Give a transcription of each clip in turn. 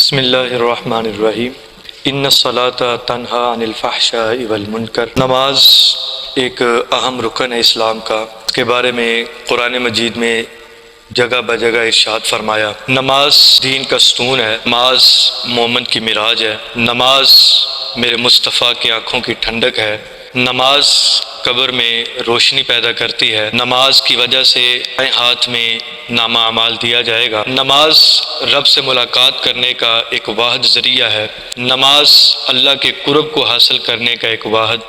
بسم اللہ الرحمن الرحیم ان الصلاۃ تنہا عن الفحشاء والمنکر۔ نماز ایک اہم رکن ہے اسلام کا، اس کے بارے میں قرآن مجید میں جگہ بہ جگہ ارشاد فرمایا۔ نماز دین کا ستون ہے، نماز مومن کی معراج ہے، نماز میرے مصطفیٰ کی آنکھوں کی ٹھنڈک ہے، نماز قبر میں روشنی پیدا کرتی ہے، نماز کی وجہ سے بائیں ہاتھ میں نامہ اعمال دیا جائے گا، نماز رب سے ملاقات کرنے کا ایک واحد ذریعہ ہے، نماز اللہ کے قرب کو حاصل کرنے کا ایک واحد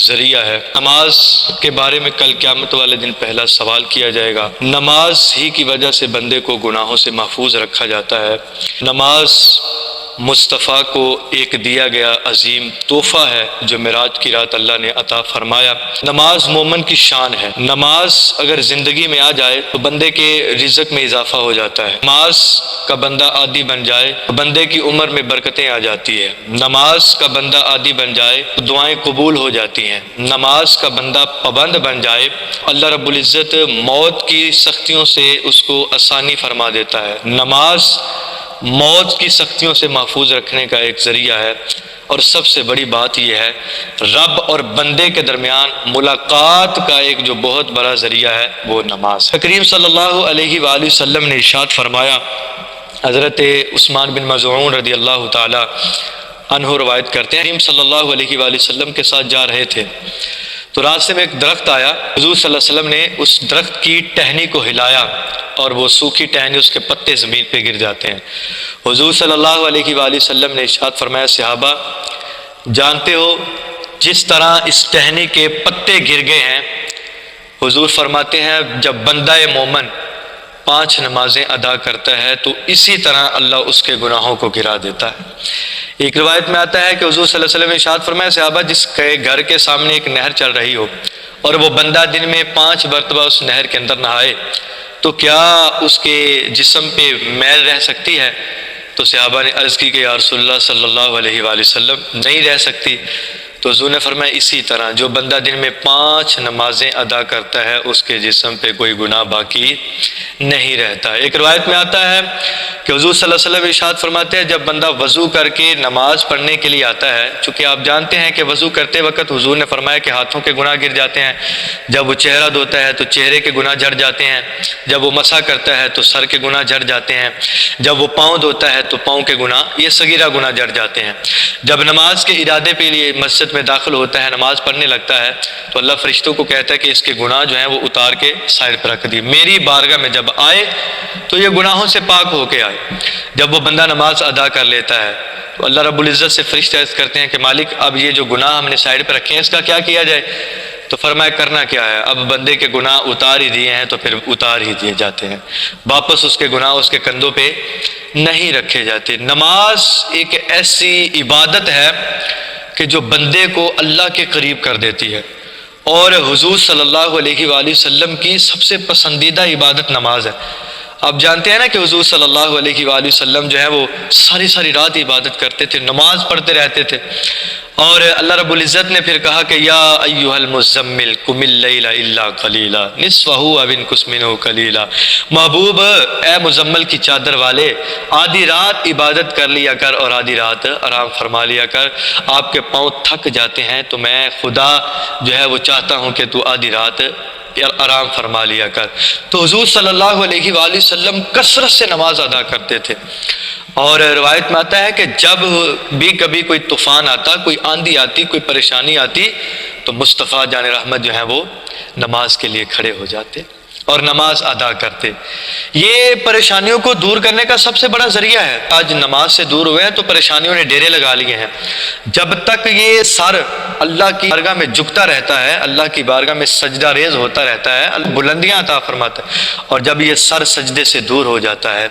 ذریعہ ہے۔ نماز کے بارے میں کل قیامت والے دن پہلا سوال کیا جائے گا۔ نماز ہی کی وجہ سے بندے کو گناہوں سے محفوظ رکھا جاتا ہے۔ نماز مصطفیٰ کو ایک دیا گیا عظیم تحفہ ہے جو معراج کی رات اللہ نے عطا فرمایا۔ نماز مومن کی شان ہے۔ نماز اگر زندگی میں آ جائے تو بندے کے رزق میں اضافہ ہو جاتا ہے۔ نماز کا بندہ عادی بن جائے تو بندے کی عمر میں برکتیں آ جاتی ہے۔ نماز کا بندہ عادی بن جائے تو دعائیں قبول ہو جاتی ہیں۔ نماز کا بندہ پابند بن جائے اللہ رب العزت موت کی سختیوں سے اس کو آسانی فرما دیتا ہے۔ نماز موت کی سختیوں سے محفوظ رکھنے کا ایک ذریعہ ہے، اور سب سے بڑی بات یہ ہے رب اور بندے کے درمیان ملاقات کا ایک جو بہت بڑا ذریعہ ہے وہ نماز۔ کریم صلی اللہ علیہ وآلہ وسلم نے ارشاد فرمایا، حضرت عثمان بن مظعون رضی اللہ تعالی عنہ روایت کرتے ہیں، کریم صلی اللہ علیہ وآلہ وسلم کے ساتھ جا رہے تھے تو راستے میں ایک درخت آیا، حضور صلی اللہ علیہ وسلم نے اس درخت کی ٹہنی کو ہلایا اور وہ سوکھی ٹہنی اس کے پتے زمین پہ گر جاتے ہیں۔ حضور صلی اللہ علیہ وآلہ وسلم نے ارشاد فرمایا، صحابہ جانتے ہو جس طرح اس ٹہنی کے پتے گر گئے ہیں، حضور فرماتے ہیں جب بندہ مومن 5 نمازیں ادا کرتا ہے تو اسی طرح اللہ اس کے گناہوں کو گرا دیتا ہے۔ ایک روایت میں آتا ہے کہ حضور صلی اللہ علیہ وسلم نے ارشاد فرمایا، صحابہ جس کے گھر کے سامنے ایک نہر چل رہی ہو اور وہ بندہ دن میں 5 مرتبہ اس نہر کے اندر نہائے تو کیا اس کے جسم پہ میل رہ سکتی ہے؟ تو صحابہ نے عرض کی کہ یا رسول اللہ صلی اللہ علیہ وآلہ وسلم نہیں رہ سکتی۔ تو حضور نے فرمایا اسی طرح جو بندہ دن میں 5 نمازیں ادا کرتا ہے اس کے جسم پہ کوئی گناہ باقی نہیں رہتا۔ ایک روایت میں آتا ہے کہ حضور صلی اللہ علیہ وسلم ارشاد فرماتے ہیں جب بندہ وضو کر کے نماز پڑھنے کے لیے آتا ہے، چونکہ آپ جانتے ہیں کہ وضو کرتے وقت حضور نے فرمایا کہ ہاتھوں کے گناہ گر جاتے ہیں، جب وہ چہرہ دھوتا ہے تو چہرے کے گناہ جھڑ جاتے ہیں، جب وہ مسح کرتا ہے تو سر کے گناہ جھڑ جاتے ہیں، جب وہ پاؤں دھوتا ہے تو پاؤں کے گناہ یہ صغیرہ گناہ جھڑ جاتے ہیں۔ جب نماز کے ارادے کے لیے مسجد میں داخل ہوتا ہے، نماز پڑھنے لگتا ہے تو اللہ فرشتوں کو کہتا ہے کہ اس کے گناہ جو ہیں وہ اتار کے سائڈ پر رکھ دی، میری بارگاہ میں جب آئے تو یہ گناہوں سے پاک ہو کے آئے۔ جب وہ بندہ نماز ادا کر لیتا ہے تو اللہ رب العزت سے فرشتے عرض کرتے ہیں کہ مالک اب یہ جو گناہ ہم نے سائڈ پہ رکھے ہیں اس کا کیا کیا جائے؟ تو فرمایا کرنا کیا ہے، اب بندے کے گناہ اتار ہی دیے ہیں تو پھر اتار ہی دیے جاتے ہیں، واپس اس کے گناہ اس کے کندھوں پہ نہیں رکھے جاتے۔ نماز ایک ایسی عبادت ہے کہ جو بندے کو اللہ کے قریب کر دیتی ہے، اور حضور صلی اللہ علیہ وآلہ وسلم کی سب سے پسندیدہ عبادت نماز ہے۔ آپ جانتے ہیں نا کہ حضور صلی اللہ علیہ وآلہ وسلم جو ہے وہ ساری رات عبادت کرتے تھے، نماز پڑھتے رہتے تھے، اور اللہ رب العزت نے پھر کہا کہ یا ایھا المزمل قم اللیل الا قلیلا نصفہ او انقص منہ قلیلا، محبوب اے مزمل کی چادر والے آدھی رات عبادت کر لیا کر اور آدھی رات آرام فرما لیا کر، آپ کے پاؤں تھک جاتے ہیں تو میں خدا جو ہے وہ چاہتا ہوں کہ تو آدھی رات آرام فرما لیا کر۔ تو حضور صلی اللہ علیہ وآلہ وسلم کثرت سے نماز ادا کرتے تھے، اور روایت میں آتا ہے کہ جب بھی کبھی کوئی طوفان آتا، کوئی آندھی آتی، کوئی پریشانی آتی تو مصطفیٰ جان رحمت جو ہیں وہ نماز کے لیے کھڑے ہو جاتے اور نماز ادا کرتے۔ یہ پریشانیوں کو دور کرنے کا سب سے بڑا ذریعہ ہے۔ آج نماز سے دور ہوئے ہیں تو پریشانیوں نے ڈیرے لگا لیے ہیں۔ جب تک یہ سر اللہ کی بارگاہ میں جھکتا رہتا ہے، اللہ کی بارگاہ میں سجدہ ریز ہوتا رہتا ہے، اللہ بلندیاں عطا فرماتا ہے، اور جب یہ سر سجدے سے دور ہو جاتا ہے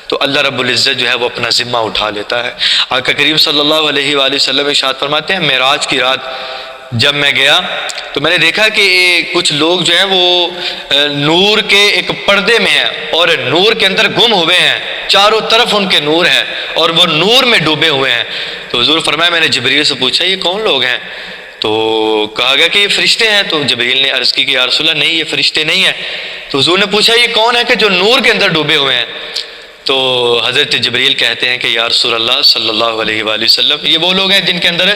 تو اللہ رب العزت جو ہے وہ اپنا ذمہ اٹھا لیتا ہے۔ آقا کریم صلی اللہ علیہ وآلہ وسلم ارشاد فرماتے ہیں معراج کی رات جب میں گیا تو میں نے دیکھا کہ کچھ لوگ جو ہیں وہ نور کے ایک پردے میں ہیں اور نور کے اندر گم ہوئے ہیں، چاروں طرف ان کے نور ہے اور وہ نور میں ڈوبے ہوئے ہیں۔ تو حضور فرمایا میں نے جبریل سے پوچھا یہ کون لوگ ہیں؟ تو کہا گیا کہ یہ فرشتے ہیں۔ تو جبریل نے عرض کی کہ یا رسول اللہ نہیں، یہ فرشتے نہیں ہیں۔ تو حضور نے پوچھا یہ کون ہے کہ جو نور کے اندر ڈوبے ہوئے ہیں؟ تو حضرت جبریل کہتے ہیں کہ یا رسول اللہ صلی اللہ علیہ وآلہ وسلم، یہ وہ لوگ ہیں جن کے اندر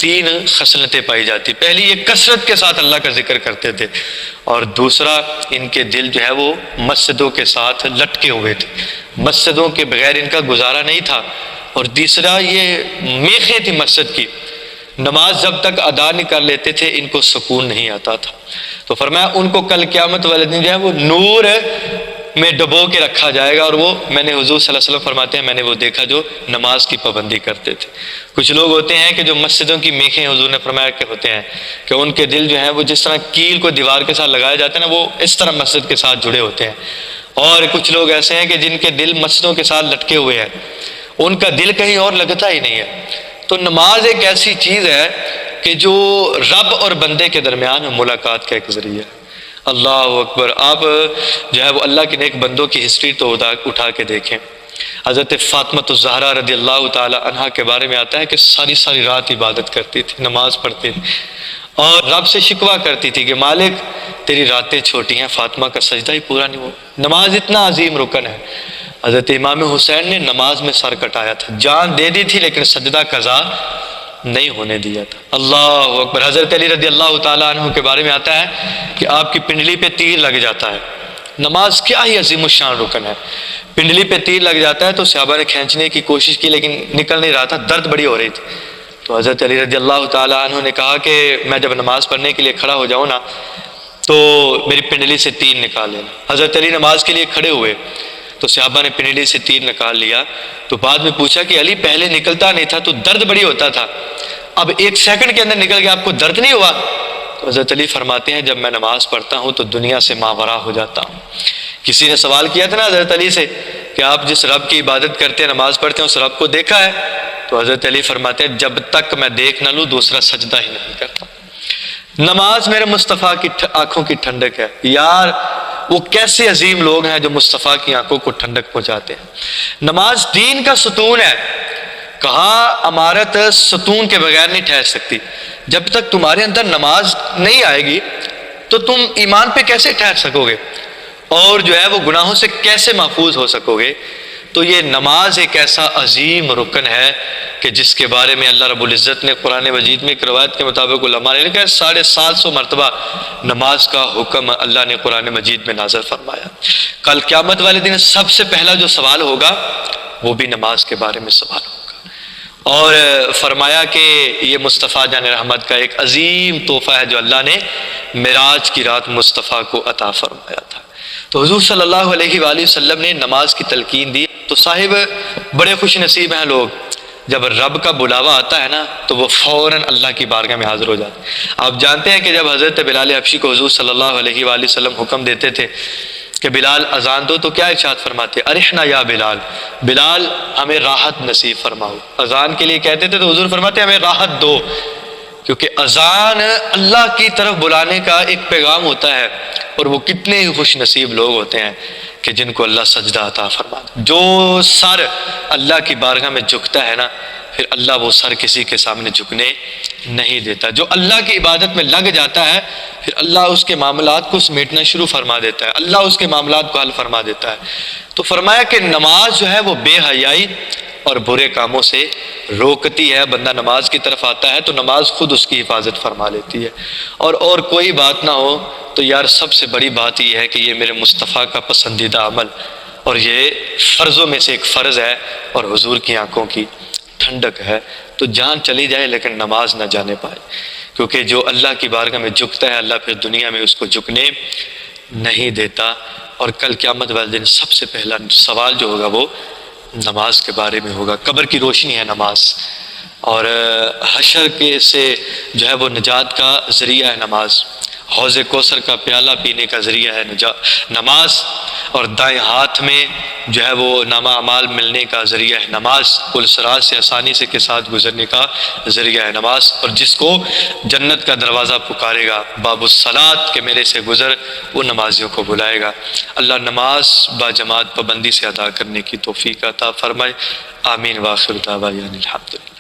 3 خصلتیں پائی جاتی. پہلی، یہ کثرت کے ساتھ اللہ کا ذکر کرتے تھے، اور دوسرا ان کے دل جو ہے وہ مسجدوں کے ساتھ لٹکے ہوئے تھے، مسجدوں کے بغیر ان کا گزارا نہیں تھا، اور تیسرا یہ میخیں تھی مسجد کی، نماز جب تک ادا نہیں کر لیتے تھے ان کو سکون نہیں آتا تھا. تو فرمایا ان کو کل قیامت والے دن جو ہے وہ نور میں ڈبو کے رکھا جائے گا، اور وہ میں نے حضور صلی اللہ علیہ وسلم فرماتے ہیں میں نے وہ دیکھا جو نماز کی پابندی کرتے تھے. کچھ لوگ ہوتے ہیں کہ جو مسجدوں کی میخیں، حضور نے فرمایا کہ ہوتے ہیں کہ ان کے دل جو ہیں وہ جس طرح کیل کو دیوار کے ساتھ لگایا جاتا ہے نا، وہ اس طرح مسجد کے ساتھ جڑے ہوتے ہیں. اور کچھ لوگ ایسے ہیں کہ جن کے دل مسجدوں کے ساتھ لٹکے ہوئے ہیں، ان کا دل کہیں اور لگتا ہی نہیں ہے. تو نماز ایک ایسی چیز ہے کہ جو رب اور بندے کے درمیان ملاقات کا ایک ذریعہ ہے. اللہ اکبر. آپ جو ہے وہ اللہ کے نیک بندوں کی ہسٹری تو اٹھا کے دیکھیں. حضرت فاطمہ الزہرا رضی اللہ تعالی عنہا کے بارے میں آتا ہے کہ ساری رات عبادت کرتی تھی، نماز پڑھتی تھی، اور رب سے شکوہ کرتی تھی کہ مالک تیری راتیں چھوٹی ہیں، فاطمہ کا سجدہ ہی پورا نہیں ہوا. نماز اتنا عظیم رکن ہے. حضرت امام حسین نے نماز میں سر کٹایا تھا، جان دے دی تھی لیکن سجدہ قضا نہیں ہونے دیا تھا. اللہ اکبر. حضرت علی رضی اللہ تعالیٰ عنہ کے بارے میں آتا ہے کہ آپ کی پنڈلی پہ تیر لگ جاتا ہے. نماز کیا ہی عظیم الشان رکن ہے. پنڈلی پہ تیر لگ جاتا ہے تو صحابہ نے کھینچنے کی کوشش کی لیکن نکل نہیں رہا تھا، درد بڑی ہو رہی تھی. تو حضرت علی رضی اللہ تعالیٰ عنہ نے کہا کہ میں جب نماز پڑھنے کے لیے کھڑا ہو جاؤں نا تو میری پنڈلی سے تیر نکال لینا. حضرت علی نماز کے لیے کھڑے ہوئے تو صحابہ نے پنڈلی سے تیر نکال لیا. تو بعد میں پوچھا کہ علی پہلے نکلتا نہیں تھا تو درد بڑی ہوتا تھا، اب 1 سیکنڈ کے اندر نکل گیا، آپ کو درد نہیں ہوا؟ تو حضرت علی فرماتے ہیں جب میں نماز پڑھتا ہوں تو دنیا سے ماورا ہو جاتا ہوں. کسی نے سوال کیا تھا نا حضرت علی سے کہ آپ جس رب کی عبادت کرتے ہیں، نماز پڑھتے ہیں، اس رب کو دیکھا ہے؟ تو حضرت علی فرماتے ہیں جب تک میں دیکھ نہ لوں دوسرا سجدہ ہی نہیں کرتا. نماز میرے مصطفیٰ کی آنکھوں کی ٹھنڈک ہے. یار وہ کیسے عظیم لوگ ہیں جو مصطفیٰ کی آنکھوں کو ٹھنڈک پہنچاتے ہیں. نماز دین کا ستون ہے. کہا عمارت ستون کے بغیر نہیں ٹھہر سکتی. جب تک تمہارے اندر نماز نہیں آئے گی تو تم ایمان پہ کیسے ٹھہر سکو گے اور جو ہے وہ گناہوں سے کیسے محفوظ ہو سکو گے. تو یہ نماز ایک ایسا عظیم رکن ہے کہ جس کے بارے میں اللہ رب العزت نے قرآن مجید میں ایک روایت کے مطابق علماء نے لکھا ہے 750 مرتبہ نماز کا حکم اللہ نے قرآن مجید میں نازل فرمایا. کل قیامت والے دن سب سے پہلا جو سوال ہوگا وہ بھی نماز کے بارے میں سوال ہوگا. اور فرمایا کہ یہ مصطفیٰ جان رحمت کا ایک عظیم تحفہ ہے جو اللہ نے معراج کی رات مصطفیٰ کو عطا فرمایا تھا. تو حضور صلی اللہ علیہ وآلہ وسلم نے نماز کی تلقین دی. تو صاحب بڑے خوش نصیب ہیں لوگ، جب رب کا بلاوا آتا ہے نا تو وہ فوراً اللہ کی بارگاہ میں حاضر ہو جاتے ہیں. آپ جانتے ہیں کہ جب حضرت بلال حبشی کو حضور صلی اللہ علیہ وآلہ وسلم حکم دیتے تھے کہ بلال اذان دو تو کیا ارشاد فرماتے؟ ارحنا یا بلال، بلال ہمیں راحت نصیب فرماؤ. اذان کے لیے کہتے تھے تو حضور فرماتے ہمیں راحت دو، کیونکہ اذان اللہ کی طرف بلانے کا ایک پیغام ہوتا ہے. اور وہ کتنے ہی خوش نصیب لوگ ہوتے ہیں کہ جن کو اللہ سجدہ عطا فرماتا. جو سر اللہ کی بارگاہ میں جھکتا ہے نا پھر اللہ وہ سر کسی کے سامنے جھکنے نہیں دیتا. جو اللہ کی عبادت میں لگ جاتا ہے پھر اللہ اس کے معاملات کو سمیٹنا شروع فرما دیتا ہے، اللہ اس کے معاملات کو حل فرما دیتا ہے. تو فرمایا کہ نماز جو ہے وہ بے حیائی اور برے کاموں سے روکتی ہے. بندہ نماز کی طرف آتا ہے تو نماز خود اس کی حفاظت فرما لیتی ہے. اور کوئی بات نہ ہو تو یار سب سے بڑی بات یہ ہے کہ یہ میرے مصطفیٰ کا پسندیدہ عمل اور یہ فرضوں میں سے ایک فرض ہے اور حضور کی آنکھوں کی ٹھنڈک ہے. تو جان چلی جائے لیکن نماز نہ جانے پائے، کیونکہ جو اللہ کی بارگاہ میں جھکتا ہے اللہ پھر دنیا میں اس کو جھکنے نہیں دیتا. اور کل قیامت والے دن سب سے پہلا سوال جو ہوگا وہ نماز کے بارے میں ہوگا. قبر کی روشنی ہے نماز، اور حشر کے سے جو ہے وہ نجات کا ذریعہ ہے نماز. حوض کوثر کا پیالہ پینے کا ذریعہ ہے نماز، اور دائیں ہاتھ میں جو ہے وہ نامہ اعمال ملنے کا ذریعہ ہے نماز. پل صراط سے آسانی سے کے ساتھ گزرنے کا ذریعہ ہے نماز. اور جس کو جنت کا دروازہ پکارے گا باب الصلاۃ کہ میرے سے گزر، وہ نمازیوں کو بلائے گا. اللہ نماز با جماعت پابندی سے ادا کرنے کی توفیق عطا فرمائے. آمین. واخر دعوانا الحمدللہ.